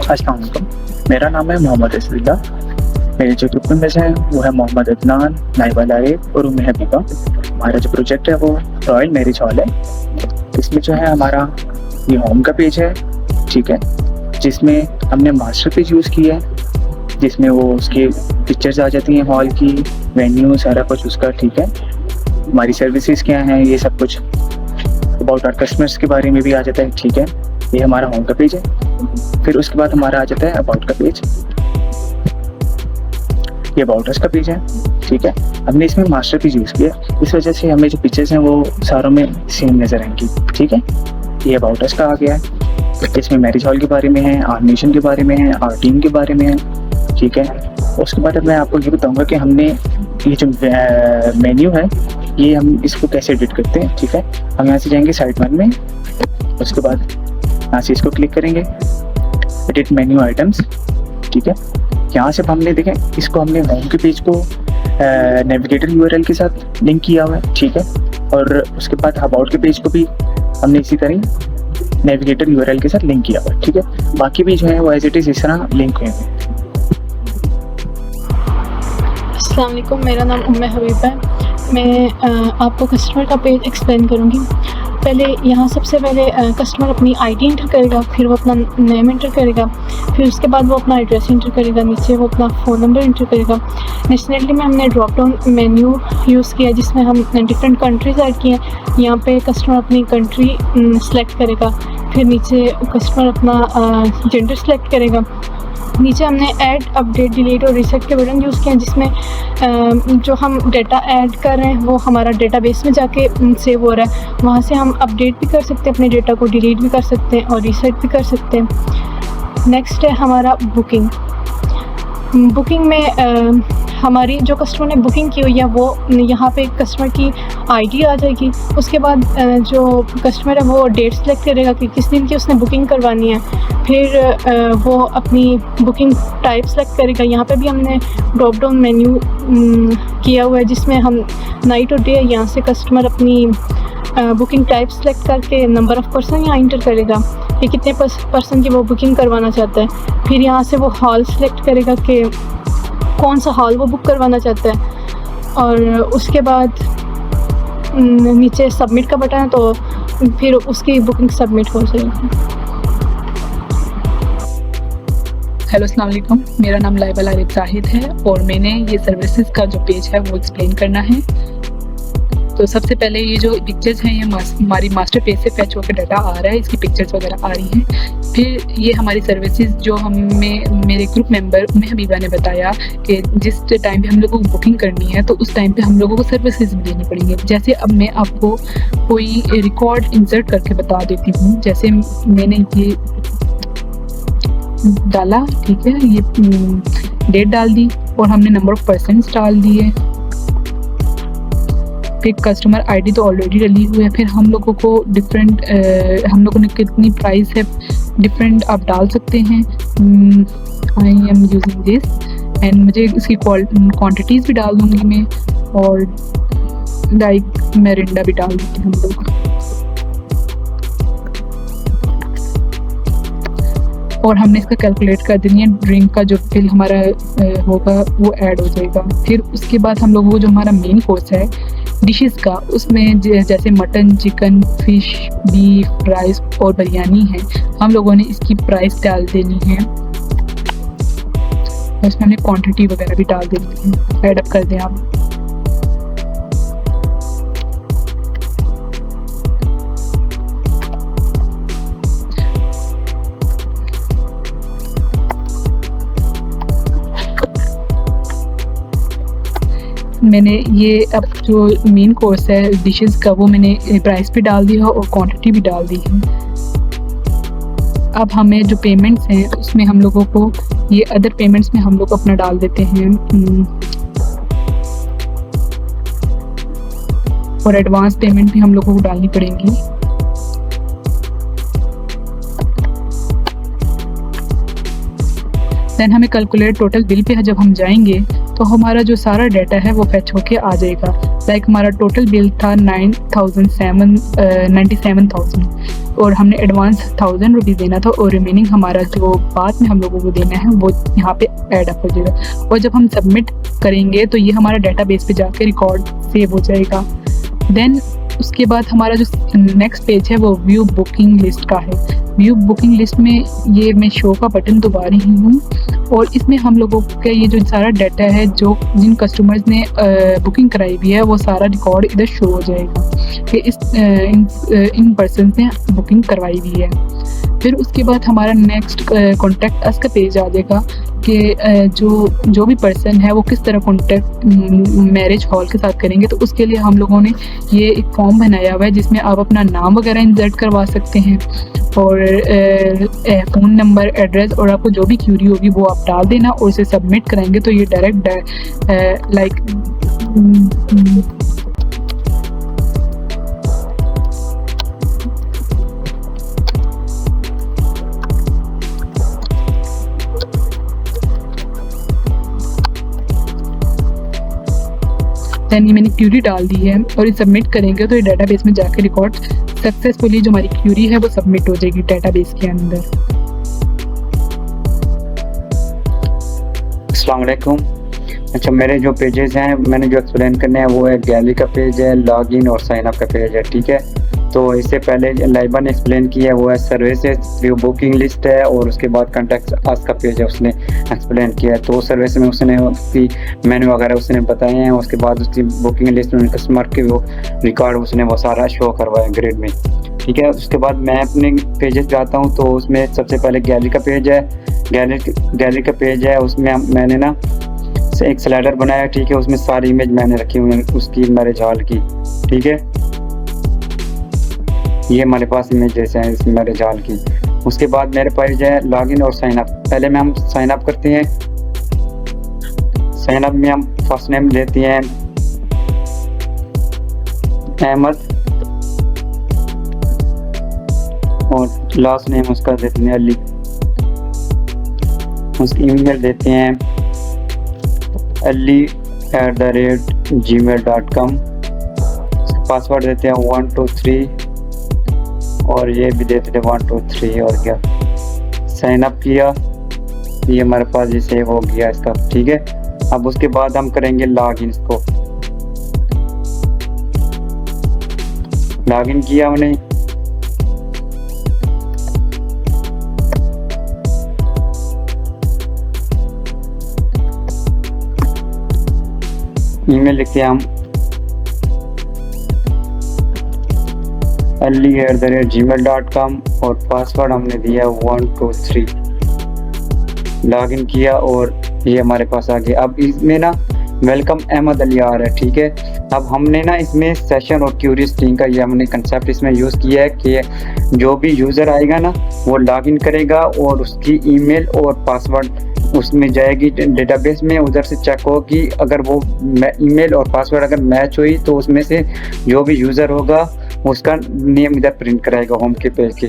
अस्सलाम वालेकुम। मेरा नाम है मोहम्मद रसूलुल्लाह। मेरे जो ग्रुप मेंबर्स हैं वो है मोहम्मद अदनान, नाइब अलाइफ और उम्मे हबीबा। हमारा जो प्रोजेक्ट है वो रॉयल मैरिज हॉल है। इसमें जो है हमारा ये होम का पेज है, ठीक है, जिसमें हमने मास्टर पेज यूज़ किया है, जिसमें वो उसकी पिक्चर्स आ जाती हैं हॉल की, वेन्यू सारा कुछ उसका, ठीक है। हमारी सर्विसेज क्या हैं ये सब कुछ, अबाउट आवर कस्टमर्स के बारे में भी आ जाता है, ठीक है। ये हमारा होम का पेज है। फिर उसके बाद हमारा आ जाता है अबाउट का पेज, ये अबाउट अस का पेज है, ठीक है। हमने इसमें मास्टर पेज यूज़ किया, इस वजह से हमें जो पिक्चर्स हैं वो सारों में सेम नज़र आएंगी, ठीक है। ये अबाउट अस का आ गया है, इसमें मैरिज हॉल के बारे में है, आर नेशन के बारे में है, आर टीम के बारे में है, ठीक है। उसके बाद मैं आपको ये बताऊँगा कि हमने ये जो मेन्यू है ये हम इसको कैसे एडिट करते हैं, ठीक है। हम यहाँ से जाएंगे साइड वन में, उसके बाद यहाँ से इसको क्लिक करेंगे, एडिट मेन्यू आइटम्स, ठीक है। यहाँ से हमने देखें इसको हमने होम के पेज को नेविगेटर यूआरएल के साथ लिंक किया हुआ है, ठीक है। और उसके बाद अबाउट के पेज को भी हमने इसी तरह नेविगेटर यूआरएल के साथ लिंक किया हुआ है, ठीक है। बाकी भी जो है वो एज इट इज़ इस तरह लिंक हुए हैं। अस्सलाम वालेकुम, मेरा नाम उम्मे हबीबा है। मैं आपको कस्टमर का पेज एक्सप्लेन करूँगी। पहले यहाँ सबसे पहले कस्टमर अपनी आईडी इंटर करेगा, फिर वो अपना नेम इंटर करेगा, फिर उसके बाद वो अपना एड्रेस इंटर करेगा, नीचे वो अपना फ़ोन नंबर इंटर करेगा। नेशनलिटी में हमने ड्रॉप डाउन मेन्यू यूज़ किया जिसमें हम डिफरेंट कंट्रीज़ ऐड किए हैं। यहाँ पे कस्टमर अपनी कंट्री सेलेक्ट करेगा, फिर नीचे कस्टमर अपना जेंडर सेलेक्ट करेगा। नीचे हमने ऐड, अपडेट, डिलीट और रीसेट के बटन यूज़ किए हैं जिसमें जो हम डेटा ऐड कर रहे हैं वो हमारा डेटाबेस में जाके सेव हो रहा है। वहाँ से हम अपडेट भी कर सकते हैं, अपने डेटा को डिलीट भी कर सकते हैं और रीसेट भी कर सकते हैं। नेक्स्ट है हमारा बुकिंग। बुकिंग में हमारी जो कस्टमर ने बुकिंग की हुई है वो यहाँ पे कस्टमर की आईडी आ जाएगी। उसके बाद जो कस्टमर है वो डेट सेलेक्ट करेगा कि किस दिन की उसने बुकिंग करवानी है। फिर वो अपनी बुकिंग टाइप सेलेक्ट करेगा। यहाँ पे भी हमने ड्रॉप डाउन मेन्यू किया हुआ है जिसमें हम नाइट और डे, यहाँ से कस्टमर अपनी बुकिंग टाइप सेलेक्ट करके नंबर ऑफ़ पर्सन यहाँ इंटर करेगा कि कितने पर्सन की वो बुकिंग करवाना चाहता है। फिर यहाँ से वो हॉल सेलेक्ट करेगा कि कौन सा हॉल वो बुक करवाना चाहता है, और उसके बाद नीचे सबमिट का बटन है तो फिर उसकी बुकिंग सबमिट हो जाएगी। हेलो अस्सलाम वालेकुम, मेरा नाम लाइबा लारिफ जाहिद है और मैंने ये सर्विसेज का जो पेज है वो एक्सप्लेन करना है। तो सबसे पहले ये जो पिक्चर्स हैं ये हमारी मास्टर पेज से फैच होकर डाटा आ रहा है, इसकी पिक्चर्स वगैरह आ रही हैं। फिर ये हमारी सर्विसेज जो हमें मेरे ग्रुप मेंबर उम्मे हबीबा ने बताया कि जिस टाइम पे हम लोगों को बुकिंग करनी है तो उस टाइम पे हम लोगों को सर्विसेज भी देनी पड़ेंगी। जैसे अब मैं आपको कोई रिकॉर्ड इंसर्ट करके बता देती हूँ। जैसे मैंने ये डाला, ठीक है, ये डेट डाल दी और हमने नंबर ऑफ़ पर्सन्स डाल दिए। फिर कस्टमर आईडी तो ऑलरेडी डली हुई है। फिर हम लोगों को डिफरेंट हम लोगों ने कितनी प्राइस है डिफरेंट आप डाल सकते हैं। I am using this and मुझे इसकी क्वांटिटीज़ भी डाल दूँगी मैं, और लाइक मेरिंडा भी डाल देती हूँ हम लोग। और हमने इसका कैलकुलेट कर देनी है, ड्रिंक का जो बिल हमारा होगा वो ऐड हो जाएगा। फिर उसके बाद हम लोगों को जो हमारा मेन कोर्स है डिशेस का, उसमें जैसे mutton, chicken, fish, beef, rice और बिरयानी है, हम लोगों ने इसकी प्राइस डाल देनी है। उसमें हमने क्वांटिटी वगैरह भी डाल देनी है। ऐड अप कर दें आप। मैंने ये अब जो मेन कोर्स है डिशेस का वो मैंने प्राइस भी डाल दी है और क्वांटिटी भी डाल दी है। अब हमें जो पेमेंट्स हैं उसमें हम लोगों को ये अदर पेमेंट्स में हम लोग अपना डाल देते हैं, और एडवांस पेमेंट भी हम लोगों को डालनी पड़ेंगी। देन हमें कैलकुलेट टोटल बिल पे जब हम जाएंगे तो हमारा जो सारा डाटा है वो फैच होके आ जाएगा। लाइक हमारा टोटल बिल था 97,000 और हमने एडवांस 1,000 रुपीज़ देना था और रिमेनिंग हमारा जो बाद में हम लोगों को देना है वो यहाँ पे ऐड अप हो जाएगा। और जब हम सबमिट करेंगे तो ये हमारा डेटाबेस पे जाके रिकॉर्ड सेव हो जाएगा। देन उसके बाद हमारा जो नेक्स्ट पेज है वो व्यू बुकिंग लिस्ट का है। व्यू बुकिंग लिस्ट में ये मैं शो का बटन दबा रही हूँ और इसमें हम लोगों का ये जो सारा डाटा है जो जिन कस्टमर्स ने बुकिंग कराई हुई है वो सारा रिकॉर्ड इधर शो हो जाएगा कि इन पर्सन ने बुकिंग करवाई हुई है। फिर उसके बाद हमारा नेक्स्ट कॉन्टैक्ट अस का पेज आ जाएगा कि जो भी पर्सन है वो किस तरह कॉन्टैक्ट मैरिज हॉल के साथ करेंगे। तो उसके लिए हम लोगों ने ये एक फॉर्म बनाया हुआ है जिसमें आप अपना नाम वगैरह इंसर्ट करवा सकते हैं और फ़ोन नंबर, एड्रेस और आपको जो भी क्यूरी होगी वो आप डाल देना और उसे सबमिट कराएंगे तो ये डायरेक्ट देन ये मैंने क्यूरी डाल दी है और ये सबमिट करेंगे तो ये डाटाबेस में जाके रिकॉर्ड सक्सेसफुली जो हमारी क्यूरी है वो सबमिट हो जाएगी डाटाबेस के अंदर। अस्सलाम वालेकुम। अच्छा, मेरे जो पेजेस हैं मैंने जो एक्सप्लेन करने हैं वो है गैलरी का पेज है, लॉगिन और साइन अप का पेज है, ठीक है। तो इससे पहले लाइबा ने एक्सप्लेन किया है वो है सर्विसेज, व्यू बुकिंग लिस्ट है और उसके बाद कॉन्टैक्ट अस का पेज है उसने एक्सप्लेन किया है। तो सर्विस में उसने उसकी मेन्यू वगैरह उसने बताए हैं, उसके बाद उसकी बुकिंग लिस्ट में कस्टमर के वो रिकॉर्ड उसने वो सारा शो करवाया ग्रिड में, ठीक है। उसके बाद मैं अपने पेजेस पे आता हूँ तो उसमें सबसे पहले गैलरी का पेज है। गैलरी का पेज है उसमें मैंने ना एक स्लाइडर बनाया, ठीक है। उसमें सारी इमेज मैंने रखी हुई है उसकी मैरिज हॉल की, ठीक है। ये हमारे पास इमेजेस हैं इस मैरिज हॉल की। उसके बाद मेरे पास है लॉगिन और साइन अप। पहले में हम साइन अप करते हैं। साइन अप में हम फर्स्ट नेम देते हैं अहमद और लास्ट नेम उसका देते हैं अली। उसकी ईमेल देते हैं ali@gmail.com। पासवर्ड देते हैं 1 2 3 और ये भी देते थे 1 2 3 और क्या साइन अप किया, ये हमारे पास ये सेव हो गया इसका, ठीक है। अब उसके बाद हम करेंगे लॉगिन। इसको लॉगिन किया हमने, ईमेल लिखते हैं हम ali@gmail.com और पासवर्ड हमने दिया 1 2 3। लॉगिन किया और ये हमारे पास आ गया। अब इसमें ना वेलकम अहमद अली आ रहा है, ठीक है। अब हमने ना इसमें सेशन और क्यूरी स्ट्रिंग का ये हमने कंसेप्ट इसमें यूज़ किया है कि जो भी यूज़र आएगा ना वो लॉगिन करेगा और उसकी ईमेल और पासवर्ड उसमें जाएगी डेटाबेस में, उधर से चेक होगी। अगर वो ईमेल और पासवर्ड अगर मैच हुई तो उसमें से जो भी यूज़र होगा उसका नेम इधर प्रिंट कराएगा होम के पेज के।